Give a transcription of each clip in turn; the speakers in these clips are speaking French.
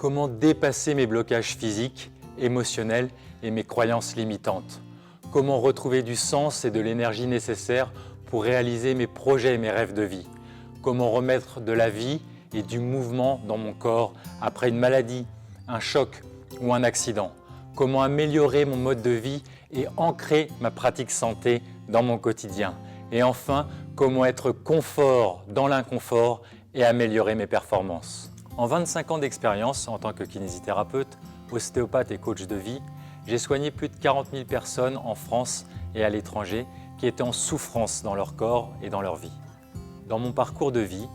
Comment dépasser mes blocages physiques, émotionnels et mes croyances limitantes? Comment retrouver du sens et de l'énergie nécessaire pour réaliser mes projets et mes rêves de vie? Comment remettre de la vie et du mouvement dans mon corps après une maladie, un choc ou un accident? Comment améliorer mon mode de vie et ancrer ma pratique santé dans mon quotidien? Et enfin, comment être confort dans l'inconfort et améliorer mes performances? En 25 ans d'expérience en tant que kinésithérapeute, ostéopathe et coach de vie, j'ai soigné plus de 40 000 personnes en France et à l'étranger qui étaient en souffrance dans leur corps et dans leur vie. Dans mon parcours de vie,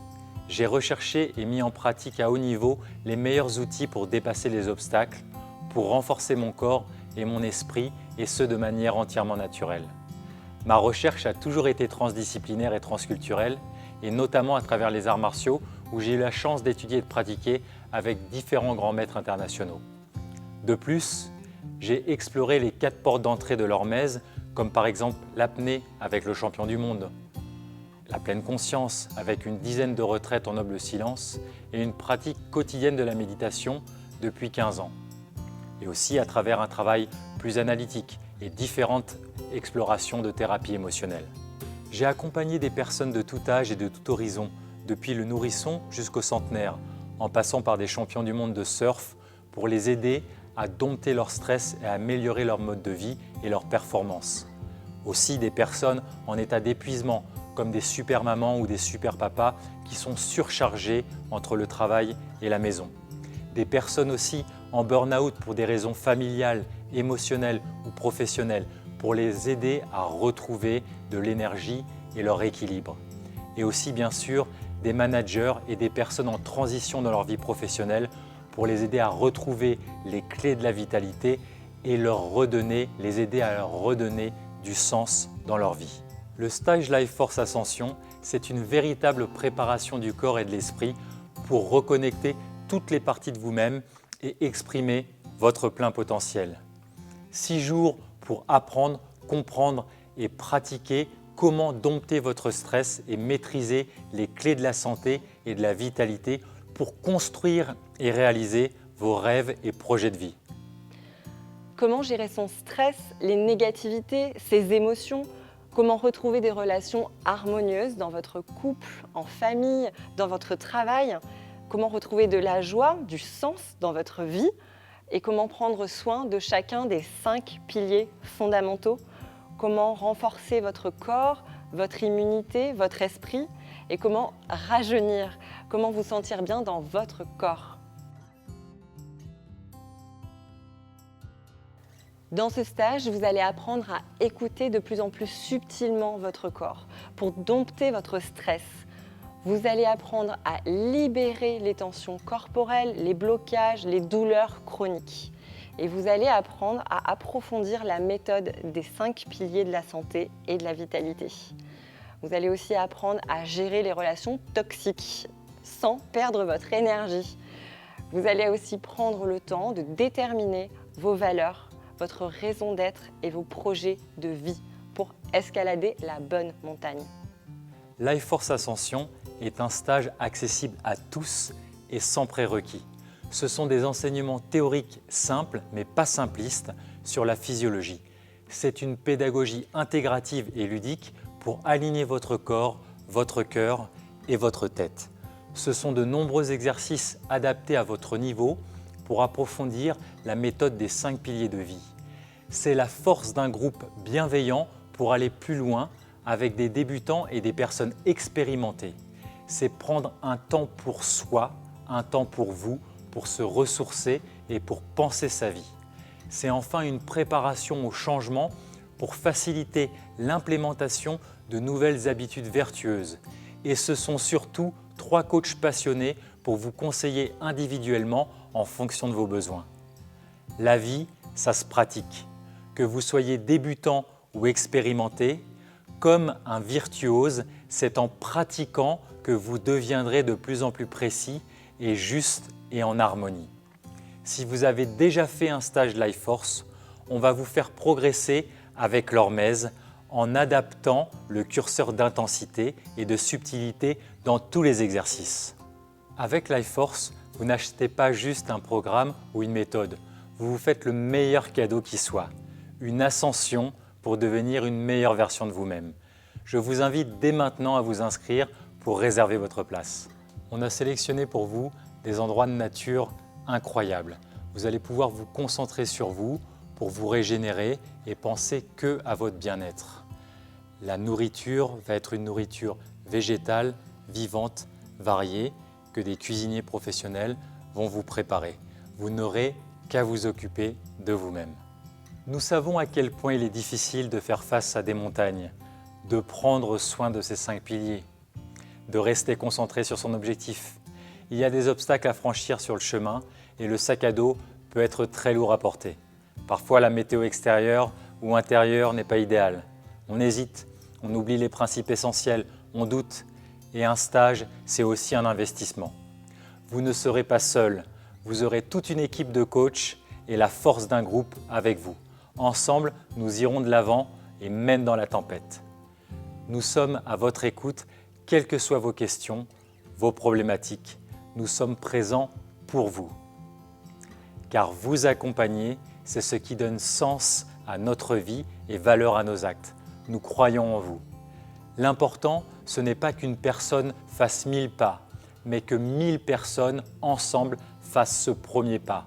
j'ai recherché et mis en pratique à haut niveau les meilleurs outils pour dépasser les obstacles, pour renforcer mon corps et mon esprit, et ce de manière entièrement naturelle. Ma recherche a toujours été transdisciplinaire et transculturelle, et notamment à travers les arts martiaux, où j'ai eu la chance d'étudier et de pratiquer avec différents grands maîtres internationaux. De plus, j'ai exploré les 4 portes d'entrée de l'hormèse, comme par exemple l'apnée avec le champion du monde, la pleine conscience avec une dizaine de retraites en noble silence et une pratique quotidienne de la méditation depuis 15 ans. Et aussi à travers un travail plus analytique et différentes explorations de thérapie émotionnelle. J'ai accompagné des personnes de tout âge et de tout horizon, depuis le nourrisson jusqu'au centenaire, en passant par des champions du monde de surf pour les aider à dompter leur stress et à améliorer leur mode de vie et leur performance. Aussi des personnes en état d'épuisement, comme des super mamans ou des super papas qui sont surchargés entre le travail et la maison. Des personnes aussi en burn-out pour des raisons familiales, émotionnelles ou professionnelles, pour les aider à retrouver de l'énergie et leur équilibre. Et aussi bien sûr des managers et des personnes en transition dans leur vie professionnelle pour les aider à retrouver les clés de la vitalité et les aider à leur redonner du sens dans leur vie. Le stage Life Force Ascension, c'est une véritable préparation du corps et de l'esprit pour reconnecter toutes les parties de vous-même et exprimer votre plein potentiel. 6 jours pour apprendre, comprendre et pratiquer comment dompter votre stress et maîtriser les clés de la santé et de la vitalité pour construire et réaliser vos rêves et projets de vie. Comment gérer son stress, les négativités, ses émotions? Comment retrouver des relations harmonieuses dans votre couple, en famille, dans votre travail? Comment retrouver de la joie, du sens dans votre vie? Et comment prendre soin de chacun des 5 piliers fondamentaux? Comment renforcer votre corps, votre immunité, votre esprit? Et comment rajeunir? Comment vous sentir bien dans votre corps? Dans ce stage, vous allez apprendre à écouter de plus en plus subtilement votre corps pour dompter votre stress. Vous allez apprendre à libérer les tensions corporelles, les blocages, les douleurs chroniques. Et vous allez apprendre à approfondir la méthode des 5 piliers de la santé et de la vitalité. Vous allez aussi apprendre à gérer les relations toxiques sans perdre votre énergie. Vous allez aussi prendre le temps de déterminer vos valeurs, votre raison d'être et vos projets de vie pour escalader la bonne montagne. Life Force Ascension est un stage accessible à tous et sans prérequis. Ce sont des enseignements théoriques simples, mais pas simplistes, sur la physiologie. C'est une pédagogie intégrative et ludique pour aligner votre corps, votre cœur et votre tête. Ce sont de nombreux exercices adaptés à votre niveau pour approfondir la méthode des 5 piliers de vie. C'est la force d'un groupe bienveillant pour aller plus loin avec des débutants et des personnes expérimentées. C'est prendre un temps pour soi, un temps pour vous, pour se ressourcer et pour penser sa vie. C'est enfin une préparation au changement pour faciliter l'implémentation de nouvelles habitudes vertueuses. Et ce sont surtout 3 coachs passionnés pour vous conseiller individuellement en fonction de vos besoins. La vie, ça se pratique. Que vous soyez débutant ou expérimenté, comme un virtuose, c'est en pratiquant que vous deviendrez de plus en plus précis et juste et en harmonie. Si vous avez déjà fait un stage Life Force, on va vous faire progresser avec l'hormèse en adaptant le curseur d'intensité et de subtilité dans tous les exercices. Avec Life Force, Vous n'achetez pas juste un programme ou une méthode, vous vous faites le meilleur cadeau qui soit, une ascension pour devenir une meilleure version de vous-même. Je vous invite dès maintenant à vous inscrire pour réserver votre place. On a sélectionné pour vous des endroits de nature incroyables. Vous allez pouvoir vous concentrer sur vous pour vous régénérer et penser que à votre bien-être. La nourriture va être une nourriture végétale, vivante, variée, que des cuisiniers professionnels vont vous préparer. Vous n'aurez qu'à vous occuper de vous-même. Nous savons à quel point il est difficile de faire face à des montagnes, de prendre soin de ces 5 piliers, de rester concentré sur son objectif. Il y a des obstacles à franchir sur le chemin et le sac à dos peut être très lourd à porter. Parfois, la météo extérieure ou intérieure n'est pas idéale. On hésite, on oublie les principes essentiels, on doute. Et un stage, c'est aussi un investissement. Vous ne serez pas seul, vous aurez toute une équipe de coachs et la force d'un groupe avec vous. Ensemble, nous irons de l'avant et même dans la tempête. Nous sommes à votre écoute, quelles que soient vos questions, vos problématiques. Nous sommes présents pour vous. Car vous accompagner, c'est ce qui donne sens à notre vie et valeur à nos actes. Nous croyons en vous. L'important, ce n'est pas qu'une personne fasse 1000 pas, mais que 1000 personnes ensemble fassent ce premier pas.